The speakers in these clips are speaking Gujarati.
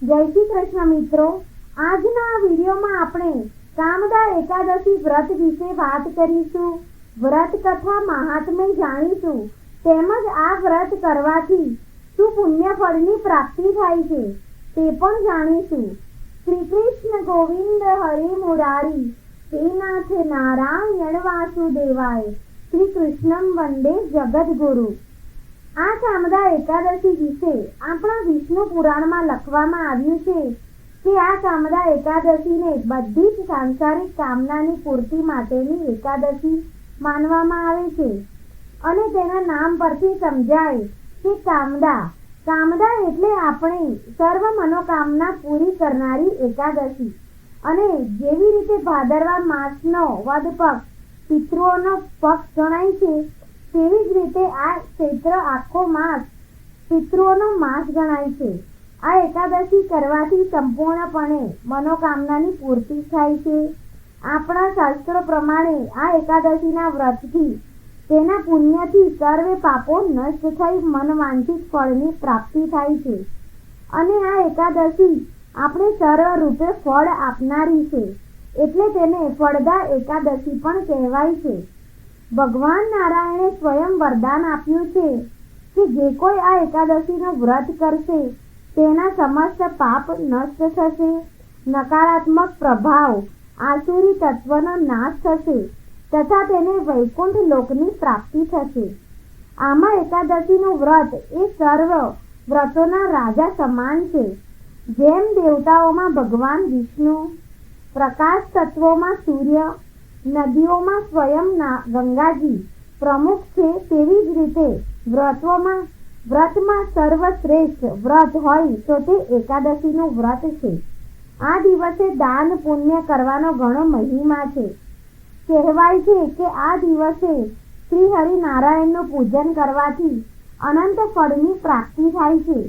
જય શ્રી કૃષ્ણ મિત્રો, આજના આ વિડીયોમાં આપણે કામદા એકાદશી વ્રત વિશે વાત કરીશું. વ્રત કથા મહાત્મ્ય જાણીશું, તેમજ આ વ્રત કરવાથી શું પુણ્ય ફળની પ્રાપ્તિ થાય છે તે પણ જાણીશું. શ્રી કૃષ્ણ ગોવિંદ હરે મુરારી, હે નાથ નારાયણ વાસુદેવાય, શ્રી કૃષ્ણમ વંદે જગદગુરુ. આ કામદા એકાદશી વિશે આપણા વિષ્ણુ પુરાણમાં લખવામાં આવ્યું છે કે આ કામદા એકાદશીને બધી જ સાંસારિક કામનાની પૂર્તિ માટેની એકાદશી માનવામાં આવે છે અને તેના નામ પરથી સમજાય કે કામદા એટલે આપણે સર્વ મનોકામના પૂરી કરનારી એકાદશી. અને જેવી રીતે ભાદરવા માસનો વદ પક્ષ પિતૃઓનો પક્ષ ગણાય છે, તેવી જ રીતે આ ચૈત્ર આખો માસ પિતૃઓનો માસ ગણાય છે. આ એકાદશી કરવાથી સંપૂર્ણપણે મનોકામનાની પૂર્તિ થાય છે. આપણા શાસ્ત્રો પ્રમાણે આ એકાદશીના વ્રતથી તેના પુણ્યથી સર્વે પાપો નષ્ટ થઈ મનવાંછિત ફળની પ્રાપ્તિ થાય છે. અને આ એકાદશી આપણે સર્વ રૂપે ફળ આપનારી છે, એટલે તેને ફળદા એકાદશી પણ કહેવાય છે. ભગવાન નારાયણે સ્વયં વરદાન આપ્યું છે કે જે કોઈ આ એકાદશીનું વ્રત કરશે તેના સમસ્ત પાપ નષ્ટ થશે, નકારાત્મક પ્રભાવ આસુરી તત્વનો નાશ થશે તથા તેને વૈકુંઠ લોકની પ્રાપ્તિ થશે. આમાં એકાદશીનું વ્રત એ સર્વ વ્રતોના રાજા સમાન છે. જેમ દેવતાઓમાં ભગવાન વિષ્ણુ, પ્રકાશ તત્વોમાં સૂર્ય, નદીઓમાં સ્વયં ગંગાજી પ્રમુખ છે, તેવી જ રીતે વ્રતમાં સર્વશ્રેષ્ઠ વ્રત હોય તો તે એકાદશીનું વ્રત છે. આ દિવસે દાન પુણ્ય કરવાનો ઘણો મહિમા છે. કહેવાય છે કે આ દિવસે શ્રી હરિનારાયણનું પૂજન કરવાથી અનંત ફળની પ્રાપ્તિ થાય છે.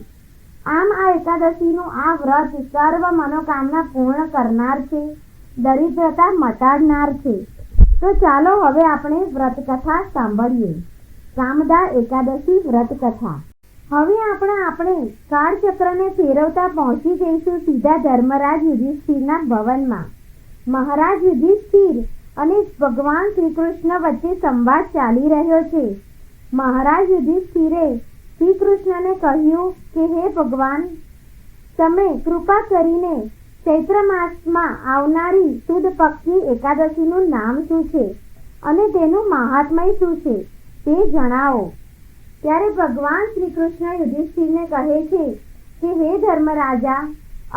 આમ આ એકાદશીનું આ વ્રત સર્વ મનોકામના પૂર્ણ કરનાર છે, દરિદ્રતા મટાડનાર છે. તો ચાલો હવે આપણે વ્રત કથા સાંભળીએ. કામદા એકાદશી વ્રત કથા. હવે આપણે કાળચક્રને ફેરવતા પહોંચી જઈશું સીધા ધર્મરાજ યુધિષ્ઠિરના ભવનમાં. મહારાજ યુધિષ્ઠિર અને ભગવાન શ્રી કૃષ્ણ વચ્ચે સંવાદ ચાલી રહ્યો છે. મહારાજ યુધિષ્ઠિરે શ્રી કૃષ્ણને કહ્યું કે હે ભગવાન, તમે કૃપા કરીને ચૈત્ર માસમાં આવનારી સુદ પક્ષની એકાદશીનું નામ શું છે અને તેનું મહાત્મ્ય શું છે તે જણાવો. ત્યારે ભગવાન શ્રી કૃષ્ણ યુધિષ્ઠિરને કહે છે કે હે ધર્મરાજા,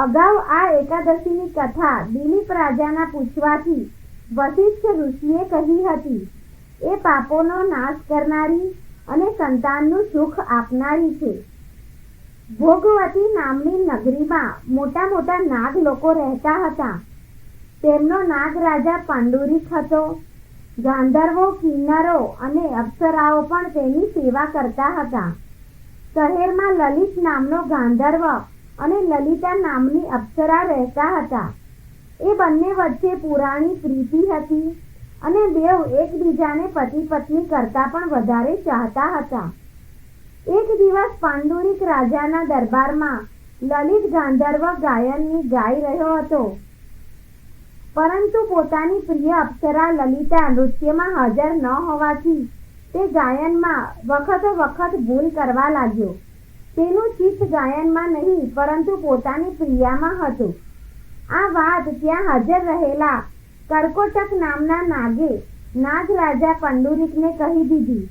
અગાઉ આ એકાદશીની કથા દિલીપ રાજાના પૂછવાથી વશિષ્ઠ ઋષિએ કહી હતી. એ પાપોનો નાશ કરનારી અને સંતાનનું સુખ આપનારી છે. ભોગવતી નામની નગરીમાં મોટા મોટા નાગ લોકો રહેતા હતા. તેમનો નાગ રાજા પાંડુરિક હતો. ગાંધર્વો, કિન્નરો અને અપ્સરાઓ પણ તેની સેવા કરતા હતા. શહેરમાં લલિત નામનો ગાંધર્વ અને લલિતા નામની અપ્સરા રહેતા હતા. એ બંને વચ્ચે પુરાણી પ્રીતિ હતી અને બેઉ એકબીજાને પતિ પત્ની કરતા પણ વધારે ચાહતા હતા. એક દિવસ પાંડુરિક રાજાના દરબારમાં લલિત ગાંધર્વ ગાયનની ગાઈ રહ્યો હતો, પરંતુ પોતાની પ્રિય અપ્સરા લલિતા નૃત્યમાં હાજર ન હોવાથી તે ગાયનમાં વખત ભૂલ કરવા લાગ્યો. તેનું ચિત્ત ગાયનમાં નહીં પરંતુ પોતાની પ્રિયામાં હતું. આ વાત ત્યાં હાજર રહેલા કર્કોટક નામના નાગે નાગરાજા પાંડુરિકને કહી દીધી.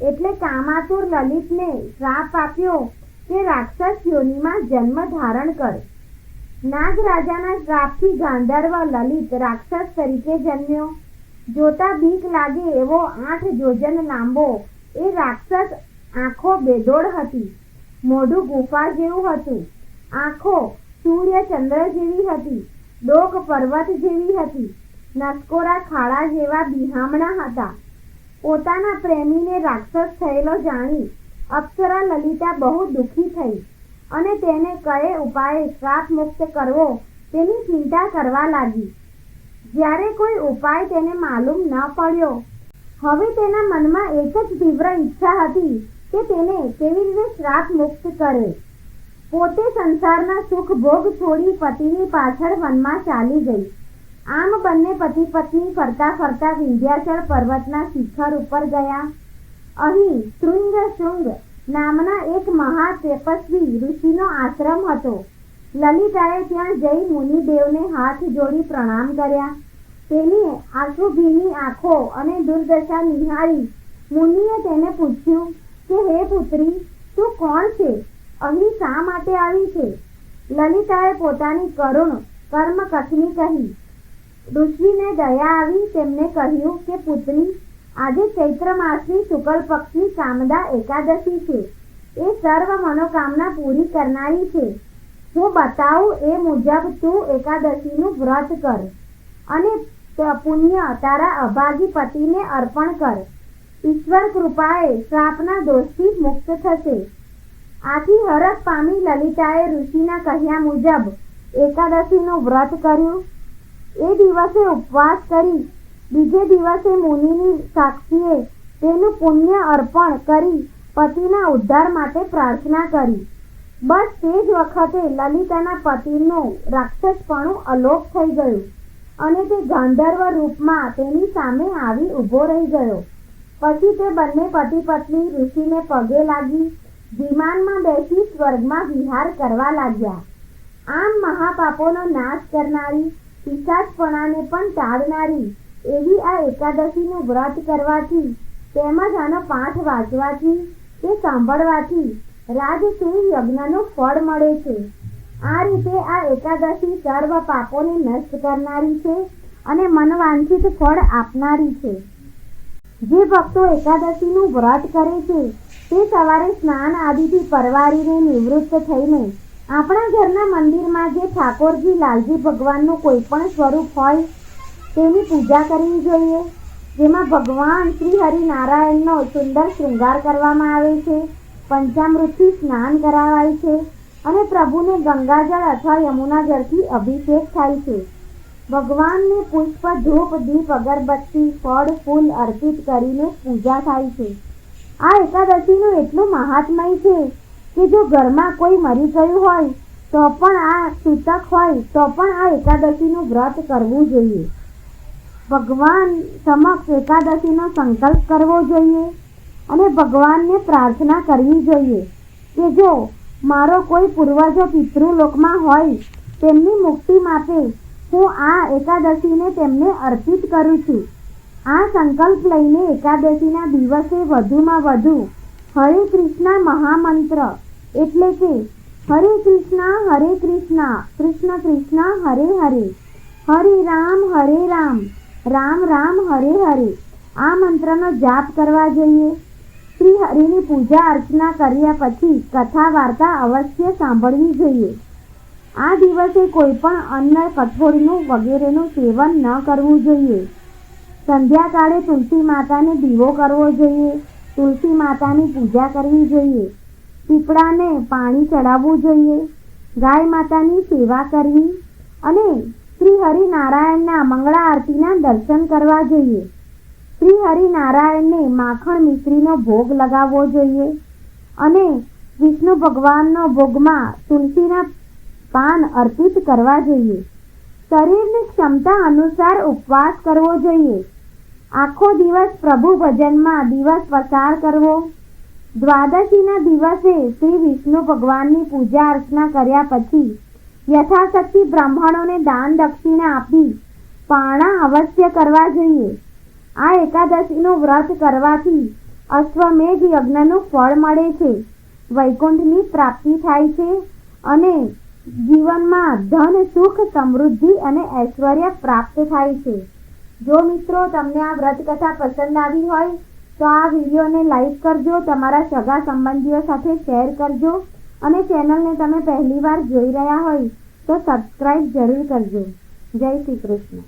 એટલે કામાતુર લલિતને શ્રાપ આપ્યો કે રાક્ષસ યોનિમાં જન્મ ધારણ કર. નાગરાજાના શ્રાપથી ગાંધર્વ લલિત રાક્ષસ તરીકે જન્મ્યો. જોતા બીક લાગે એવો 8 યોજન લાંબો એ રાક્ષસ આંખો બેદોડ હતી, મોઢું ગુફા જેવું હતું, આંખો સૂર્ય ચંદ્ર જેવી હતી, ડોક પર્વત જેવી હતી, નસકોરા ખાડા જેવા બિહામણા હતા. પોતાના પ્રેમીને રાક્ષસ થયેલો જાણી અપ્સરા લલિતા બહુ દુઃખી થઈ અને તેને કયે ઉપાયે શ્રાપ મુક્ત કરવો તેની ચિંતા કરવા લાગી. જ્યારે કોઈ ઉપાય તેને માલુમ ન પડ્યો, હવે તેના મનમાં એક જ તીવ્ર ઈચ્છા હતી કે તેને કેવી રીતે શ્રાપ મુક્ત કરે. પોતે સંસારના સુખ ભોગ છોડી પતિની પાછળ વનમાં ચાલી ગઈ. આમ બંને પતિ પત્ની ફરતા ફરતા વિંધ્યાચળ પર્વતના શિખર ઉપર ગયા. અહીં શૃંગ નામના એક મહા તપસ્વી ઋષિનો આશ્રમ હતો. લલિતાએ ત્યાં જઈ મુનિદેવને હાથ જોડી પ્રણામ કર્યા. તેની આંસુભીની આંખો અને દુર્દશા નિહાળી મુનિએ તેને પૂછ્યું કે હે પુત્રી, તું કોણ છે? અહીં શા માટે આવી છે? લલિતાએ પોતાની કરુણ કર્મકથની કહી. ઋષિને દયા આવી. તેમને કહ્યું કે પુત્રી, આજે ચૈત્ર માસની શુક્લ પક્ષની કામદા એકાદશી છે. એ સર્વ મનોકામના પૂરી કરનારી છે. હું બતાવું એ મુજબ તું એકાદશીનું વ્રત કર અને પુણ્ય તારા અભાગી પતિને અર્પણ કર. ઈશ્વર કૃપાએ શ્રાપના દોષથી મુક્ત થશે. આથી હરખ પામી લલિતાએ ઋષિના કહ્યા મુજબ એકાદશીનું વ્રત કર્યું. એ દિવસે ઉપવાસ કરી બીજે દિવસે મુનિની સાક્ષીએ તેનું પુણ્ય અર્પણ કરી પતિના ઉદ્ધાર માટે પ્રાર્થના કરી. બસ તે જ વખતે લલિતાના પતિનું રાક્ષસપણું અલોપ થઈ ગયું અને તે ગાંધર્વ રૂપમાં તેની સામે આવી ઊભો રહી ગયો. પછી તે બંને પતિ પત્ની ઋષિને પગે લાગી વિમાનમાં બેસી સ્વર્ગમાં વિહાર કરવા લાગ્યા. આમ મહાપાપોનો નાશ કરનારી, પિશાચપણાને પણ ટાળનારી એવી આ એકાદશીનું વ્રત કરવાથી તેમજ આનો પાઠ વાંચવાથી કે સાંભળવાથી રાજસૂય યજ્ઞનું ફળ મળે છે. આ રીતે આ એકાદશી સર્વ પાપોને નષ્ટ કરનારી છે અને મનવાંછિત ફળ આપનારી છે. જે ભક્તો એકાદશીનું વ્રત કરે છે તે સવારે સ્નાન આદિથી પરવારીને નિવૃત્ત થઈને આપણા ઘરના મંદિરમાં જે ઠાકોરજી લાલજી ભગવાનનું કોઈ પણ સ્વરૂપ હોય તેની પૂજા કરવી જોઈએ. જેમાં ભગવાન શ્રી હરિનારાયણનો સુંદર શૃંગાર કરવામાં આવે છે, પંચામૃતથી સ્નાન કરાવાય છે અને પ્રભુને ગંગાજળ અથવા યમુના જળથી અભિષેક થાય છે. ભગવાનને પુષ્પ, ધૂપ, દીપ, અગરબત્તી, ફળ, ફૂલ અર્પિત કરીને પૂજા થાય છે. આ એકાદશીનું એટલું મહાત્મય છે કે જો ઘરમાં કોઈ મરી ગયું હોય તો પણ આ સૂતક હોય તો પણ આ એકાદશીનું વ્રત કરવું જોઈએ. ભગવાન સમક્ષ એકાદશીનો સંકલ્પ કરવો જોઈએ અને ભગવાનને પ્રાર્થના કરવી જોઈએ કે જો મારો કોઈ પૂર્વજો પિતૃલોકમાં હોય તેમની મુક્તિ માટે હું આ એકાદશીને તેમને અર્પિત કરું છું. આ સંકલ્પ લઈને એકાદશીના દિવસે વધુમાં વધુ હરે કૃષ્ણ મહામંત્ર એટલે કે હરે કૃષ્ણ કૃષ્ણ કૃષ્ણ હરે હરે, હરે રામ રામ રામ હરે હરે આ મંત્રનો જાપ કરવા જોઈએ. શ્રી હરિની પૂજા અર્ચના કર્યા પછી કથા વાર્તા અવશ્ય સાંભળવી જોઈએ. આ દિવસે કોઈ પણ અન્ન, કઠોળનું વગેરેનું સેવન ન કરવું જોઈએ. સંધ્યાકાળે તુલસી માતાને દીવો કરવો જોઈએ. તુલસી માતાની પૂજા કરવી જોઈએ. પીપળાને પાણી ચડાવવું જોઈએ. ગાય માતાની સેવા કરવી અને શ્રી હરિનારાયણના મંગળા આરતીના દર્શન કરવા જોઈએ. શ્રી હરિનારાયણને માખણ મિશ્રીનો ભોગ લગાવવો જોઈએ અને વિષ્ણુ ભગવાનનો ભોગમાં તુલસીના પાન અર્પિત કરવા જોઈએ. શરીરની ક્ષમતા અનુસાર ઉપવાસ કરવો જોઈએ. આખો દિવસ પ્રભુ ભજનમાં દિવસ પસાર કરવો. દ્વાદશીના દિવસે શ્રી વિષ્ણુ ભગવાનની પૂજા અર્ચના કર્યા પછી યથાશક્તિ બ્રાહ્મણોને દાન દક્ષિણા આપી પારણા અવશ્ય કરવા જોઈએ. આ એકાદશીનું વ્રત કરવાથી અશ્વમેઘ યજ્ઞનું ફળ મળે છે, વૈકુંઠની પ્રાપ્તિ થાય છે અને જીવનમાં ધન, સુખ, સમૃદ્ધિ અને ઐશ્વર્ય પ્રાપ્ત થાય છે. જો મિત્રો તમને આ વ્રત કથા પસંદ આવી હોય તો આ વિડીયોને લાઈક કરજો, તમારા સગા સંબંધીઓ સાથે શેર કરજો અને ચેનલને તમે પહેલીવાર જોઈ રહ્યા હોય તો સબસ્ક્રાઈબ જરૂર કરજો. જય શ્રી કૃષ્ણ.